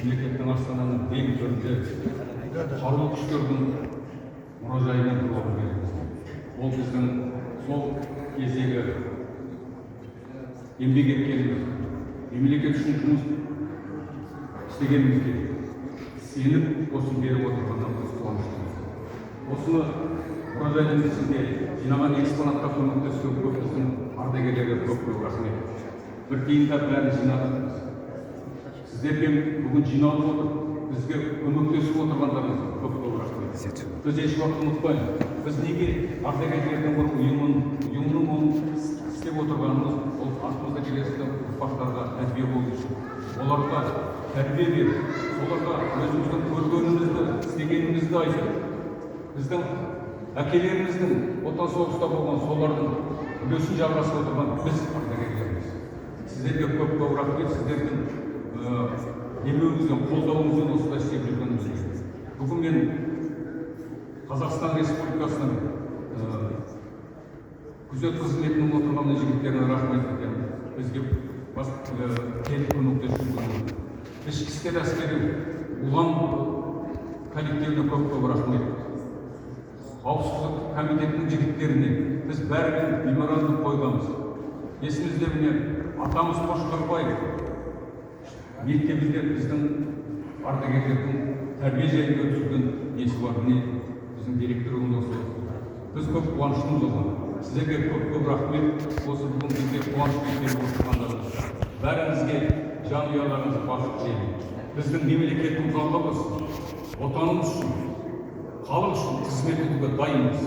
мемлекеттің астананың ең төрінде қарулы күштердің мұражайынан тұрып береміз. Ол біздің сол кездегі еңбек еткеніміз, мемлекет үшін жұмыс істегенімізге сеніп осыны беріп отырғаннан біз қуаныштымыз. Осыны мұражайдың ішінде жинаған экспонатқа көмектескен көп біздің ардагерлерге көп рахмет. Bir тиынға бәрін жинадық. Сіздерге бүгін жиналып отыр, бізге көмектесіп отырғандарыңызға көп рахмет. Біз еш уақыт ұмытпаймыз. Біз неге ардагерлердің бір ұйымның оны істеп отырғанымыз, ол артымызда келесі ұрпақтарға тәрбие болу үшін. Оларға тәрбие беріп, оларға өзіміздің көргенімізді, істегенімізді айтып, біздің әкелеріміздің отан соғыста болған солардың үлесін жалғасып отырған біз ардагерлеріміз. Сіздерге көп рахмет, сіздердің демеуіңізбен, қолдауыңызбен осылай істеп жүргенімізге. Бүгін мен Қазақстан Республикасының күзет қызметінің отырған жігіттеріне рахмет етемін. Бізге келіп көмектесіп жүрген ішкі істер әскери ұлан коллективіне көп рахмет. Қауіпсіздік комитетінің жігіттеріне біз бәрімен меморандум қойғанбыз. Есімізде міне атамыз Қошқарбаев мектебінде біздің ардагерлердің тәрбие жайында өткізген несі бар, біздің директорымыз осы. Біз көп қуаныштымыз оған. Сіздерге көп рахмет. Осы бүгін бізге қуанышпен келіп отырғандарыңызға. Бәріңізге жанұяларыңыз бақыт тілеймін. Біздің мемлекеттің алға болсын, отанымыз үшін, халық үшін қызмет етуге дайынбыз.